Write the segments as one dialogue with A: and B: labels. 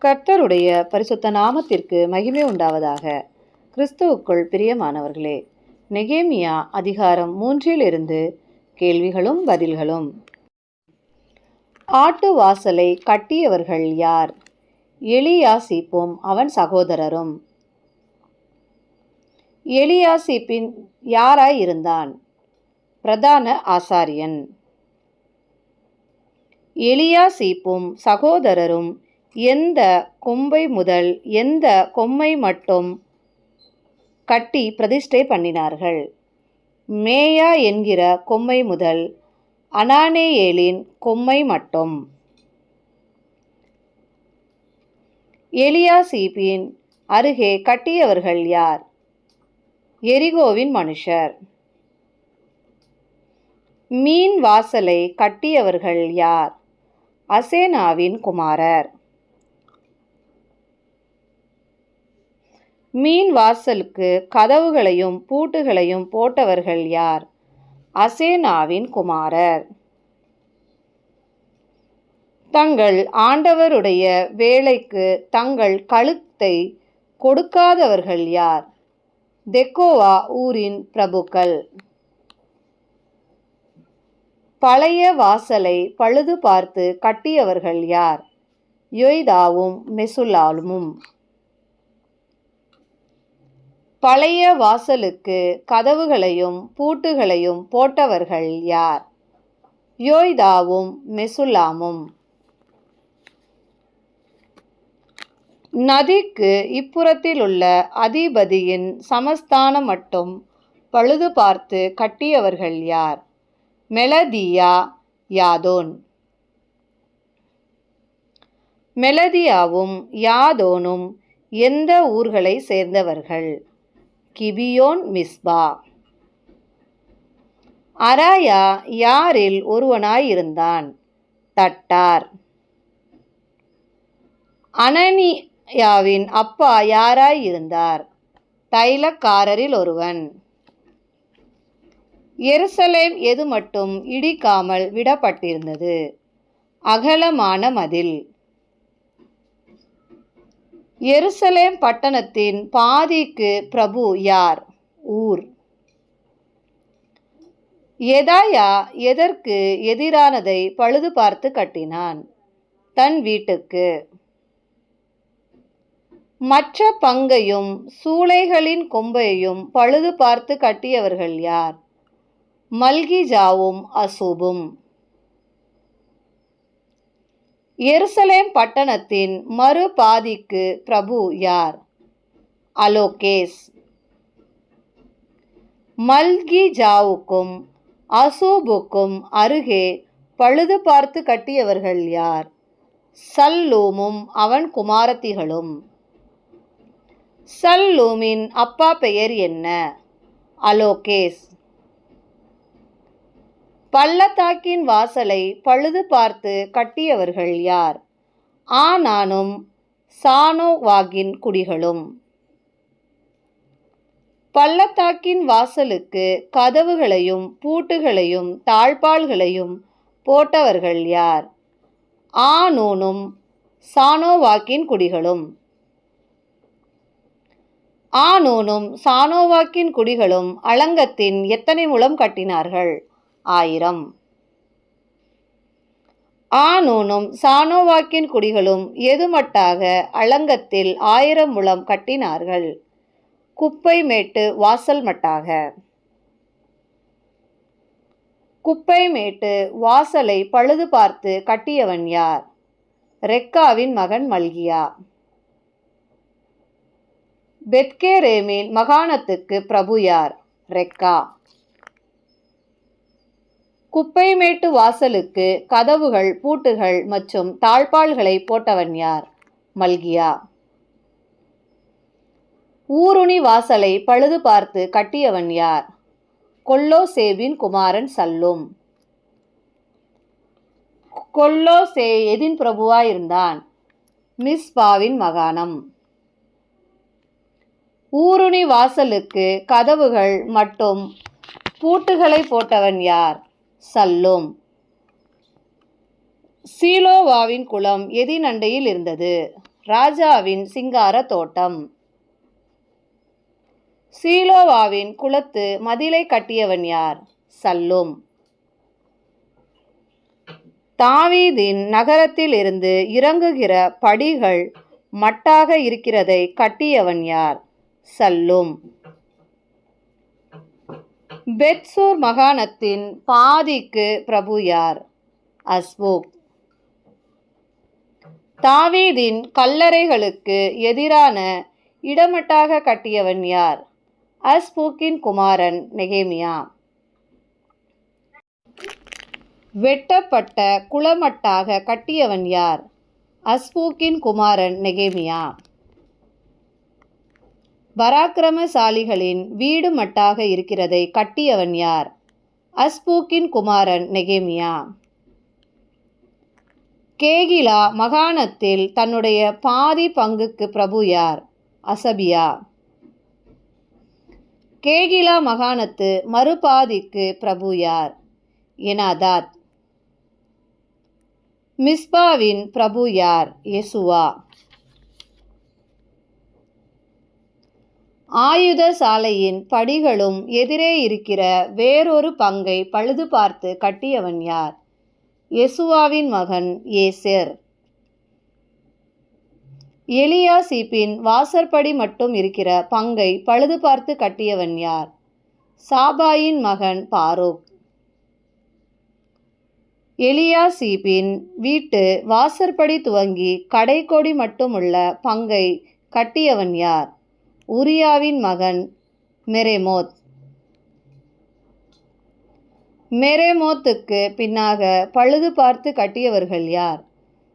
A: கர்த்தருடைய பரிசுத்த நாமத்திற்கு மகிமை உண்டாவதாக. கிறிஸ்துவுக்குள் பிரியமானவர்களே, நெகேமியா அதிகாரம் 3 கேள்விகளும் பதில்களும். ஆட்டு வாசலை கட்டியவர்கள் யார்? எலியாசிப்பும் அவன் சகோதரரும். எலியாசிப்பின் யாராயிருந்தான்? பிரதான ஆசாரியன். எலியாசிப்பும் சகோதரரும் எந்த கொம்பை முதல் எந்த கொம்மை மட்டும் கட்டி பிரதிஷ்டை பண்ணினார்கள்? மேயா என்கிற கொம்மை முதல் அனானேயேலின் கொம்மை மட்டும். எலியாசிப்பின் அருகே கட்டியவர்கள் யார்? எரிகோவின் மனுஷர். மீன் வாசலை கட்டியவர்கள் யார்? அசேனாவின் குமாரர். மீன் வாசலுக்கு கதவுகளையும் பூட்டுகளையும் போட்டவர்கள் யார்? அசேனாவின் குமாரர். தங்கள் ஆண்டவருடைய வேலைக்கு தங்கள் கழுத்தை கொடுக்காதவர்கள் யார்? தெக்கோவா ஊரின் பிரபுக்கள். பழைய வாசலை பழுது பார்த்து கட்டியவர்கள் யார்? யோய்தாவும் மெசுல்லாமும். பழைய வாசலுக்கு கதவுகளையும் பூட்டுகளையும் போட்டவர்கள் யார்? யோய்தாவும் மெசுல்லாமும். நதிக்கு இப்புறத்திலுள்ள அதிபதியின் சமஸ்தானம் மட்டும் பழுது பார்த்து கட்டியவர்கள் யார்? மெலதியா யாதோன். மெலதியாவும் யாதோனும் எந்த ஊர்களை சேர்ந்தவர்கள்? கிபியோன் மிஸ்பா. அராயா யாரில் ஒருவனாயிருந்தான்? தட்டார். அனனியாவின் அப்பா யாராயிருந்தார்? தைலக்காரரில் ஒருவன். எருசலேம் எது மட்டும் இடிக்காமல் விடப்பட்டிருந்தது? அகலமான மதில். எருசலேம் பட்டணத்தின் பாதிக்கு பிரபு யார்? ஊர். எதாயா எதற்கு எதிரானதை பழுது பார்த்து கட்டினான்? தன் வீட்டுக்கு. மற்ற பங்கையும் சூளைகளின் கொம்பையும் பழுது பார்த்து கட்டியவர்கள் யார்? மல்கிஜாவும் அசூபும். எருசலேம் பட்டணத்தின் மறு பாதிக்கு பிரபு யார்? அலோகேஸ். மல்கிஜாவுக்கும் அசூபுக்கும் அருகே பழுது பார்த்து கட்டியவர்கள் யார்? சல்லூமும் அவன் குமாரத்திகளும். சல்லூமின் அப்பா பெயர் என்ன? அலோகேஸ். பள்ளத்தாக்கின் வாசலை பழுது பார்த்து கட்டியவர்கள் யார்? ஆனானும் சானோவாகின் குடிகளும். பள்ளத்தாக்கின் வாசலுக்கு கதவுகளையும் பூட்டுகளையும் தாழ்பாள்களையும் போட்டவர்கள் யார்? ஆனூனும் சானோவாக்கின் குடிகளும். ஆனூனும் சானோவாக்கின் குடிகளும் அலங்கத்தின் எத்தனை முழம் கட்டினார்கள்? 1000. ஆனூனும் சானோவாக்கின் குடிகளும் எதுமட்டாக அலங்கத்தில் 1000 முழம் கட்டினார்கள்? குப்பை மேட்டு வாசல் மட்டாக. குப்பை மேட்டு வாசலை பழுது பார்த்து கட்டியவன் யார்? ரெக்காவின் மகன் மல்கியா. பெத்கேரேமின் மகாணத்துக்கு பிரபு யார்? ரெக்கா. குப்பைமேட்டு வாசலுக்கு கதவுகள் பூட்டுகள் மற்றும் தாழ்பாள்களை போட்டவன் யார்? மல்கியா. ஊருணி வாசலை பழுது பார்த்து கட்டியவன் யார்? கொல்லோசேவின் குமாரன் சல்லும். கொல்லோசே எதின் பிரபுவாயிருந்தான்? மிஸ்பாவின் மகாணம். ஊருணி வாசலுக்கு கதவுகள் மட்டும் பூட்டுகளை போட்டவன் யார்? சல்லும். சீலோவாவின் குளம் எதின் அண்டையில் இருந்தது? ராஜாவின் சிங்கார தோட்டம். சீலோவாவின் குளத்து மதிலை கட்டியவன் யார்? சல்லூம். தாவீதின் நகரத்தில் இருந்து இறங்குகிற படிகள் மட்டாக இருக்கிறதை கட்டியவன் யார்? சல்லூம். பெத்சூர் மாகாணத்தின் பாதிக்கு பிரபு யார்? அஸ்பூக். தாவீதின் கல்லறைகளுக்கு எதிரான இடமட்டாக கட்டியவன் யார்? அஸ்பூக்கின் குமாரன் நெகேமியா. வெட்டப்பட்ட குளமட்டாக கட்டியவன் யார்? அஸ்பூக்கின் குமாரன் நெகேமியா. பராக்கிரமசாலிகளின் வீடு மட்டாக இருக்கிறதை கட்டியவன் யார்? அஸ்பூக்கின் குமாரன் நெகேமியா. கேகிலா மாகாணத்தில் தன்னுடைய பாதி பங்குக்கு பிரபு யார்? அசபியா. கேகிலா மாகாணத்து மறுபாதிக்கு பிரபு யார்? எனாதாத். மிஸ்பாவின் பிரபு யார்? யெசுவா. ஆயுத சாலையின் படிகளும் எதிரே இருக்கிற வேறொரு பங்கை பழுது பார்த்து கட்டியவன் யார்? யெசுவாவின் மகன் ஏசேர். எலியாசிபின் வாசற்படி மட்டும் இருக்கிற பங்கை பழுது பார்த்து கட்டியவன் யார்? சாபாயின் மகன் பாரூக். எலியாசிபின் வீட்டு வாசற்படி துவங்கி கடைக்கோடி மட்டுமுள்ள பங்கை கட்டியவன் யார்? உரியாவின் மகன் மெரேமோத். மெரேமோத்துக்கு பின்னாக பழுது பார்த்து கட்டியவர்கள் யார்?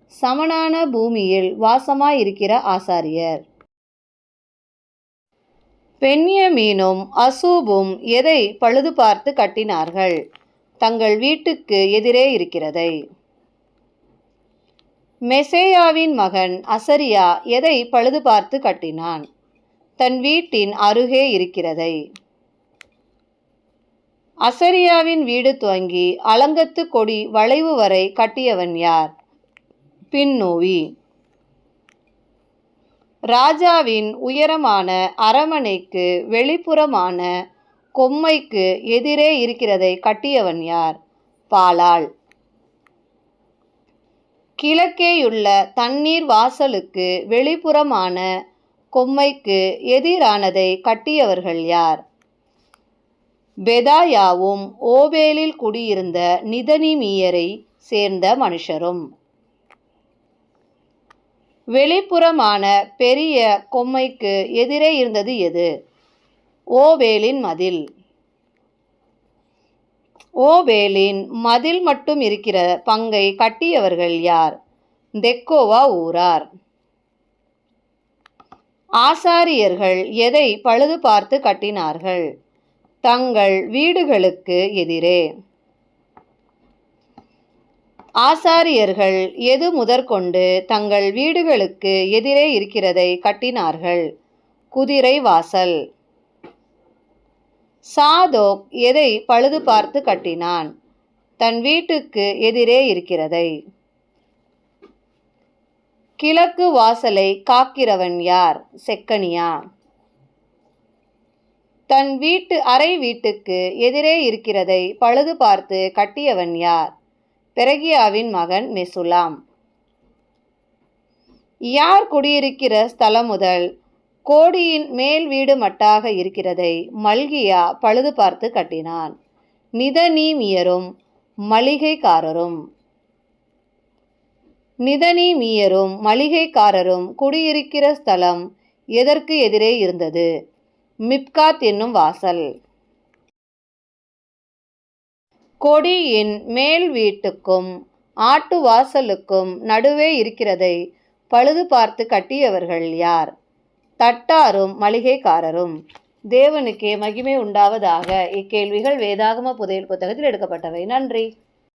A: சமனான பூமியில் வாசமாயிருக்கிற ஆசாரியர். பென்யமீனும் அசூபும் எதை பழுது பார்த்து கட்டினார்கள்? தங்கள் வீட்டுக்கு எதிரே இருக்கிறதை. மெசேயாவின் மகன் அசரியா எதை பழுது பார்த்து கட்டினான்? தன் வீட்டின் அருகே இருக்கிறதை. அசரியாவின் வீடு துவங்கி அலங்கத்து கொடி வளைவு வரை கட்டியவன் யார்? பின்னோவி. ராஜாவின் உயரமான அரமனைக்கு வெளிப்புறமான கொம்மைக்கு எதிரே இருக்கிறதை கட்டியவன் யார்? பாலால். கிழக்கேயுள்ள தண்ணீர் வாசலுக்கு வெளிப்புறமான கொம்மைக்கு எதிரானதை கட்டியவர்கள் யார்? பெதாயாவும் ஓபேலில் குடியிருந்த நிதனிமியரை சேர்ந்த மனுஷரும். வெளிப்புறமான பெரிய கொம்மைக்கு எதிரே இருந்தது எது? ஓபேலின் மதில். ஓபேலின் மதில் மட்டும் இருக்கிற பங்கை கட்டியவர்கள் யார்? தெக்கோவா ஊரார். ஆசாரியர்கள் எதை பழுது பார்த்து கட்டினார்கள்? தங்கள் வீடுகளுக்கு எதிரே. ஆசாரியர்கள் எது முதற்கொண்டு தங்கள் வீடுகளுக்கு எதிரே இருக்கிறதை கட்டினார்கள்? குதிரை வாசல். சாதோக் எதை பழுது பார்த்து கட்டினான்? தன் வீட்டுக்கு எதிரே இருக்கிறதை. கிழக்கு வாசலை காக்கிறவன் யார்? செக்கனியா. தன் வீட்டு அறை வீட்டுக்கு எதிரே இருக்கிறதை பழுது பார்த்து கட்டியவன் யார்? பெரகியாவின் மகன் மெசுலாம். யார் குடியிருக்கிற ஸ்தலம் முதல் கோடியின் மேல் வீடு மட்டாக இருக்கிறதை மல்கியா பழுது பார்த்து கட்டினான்? நிதனீமியரும் மளிகைக்காரரும். நிதனீமியரும் மளிகைக்காரரும் குடியிருக்கிற ஸ்தலம் எதற்கு எதிரே இருந்தது? மிப்காத் என்னும் வாசல். கொடியின் மேல் வீட்டுக்கும் ஆட்டு வாசலுக்கும் நடுவே இருக்கிறதை பழுது பார்த்து கட்டியவர்கள் யார்? தட்டாரும் மளிகைக்காரரும். தேவனுக்கே மகிமை உண்டாவதாக. இக்கேள்விகள் வேதாகம புதையல் புத்தகத்தில் எடுக்கப்பட்டவை. நன்றி.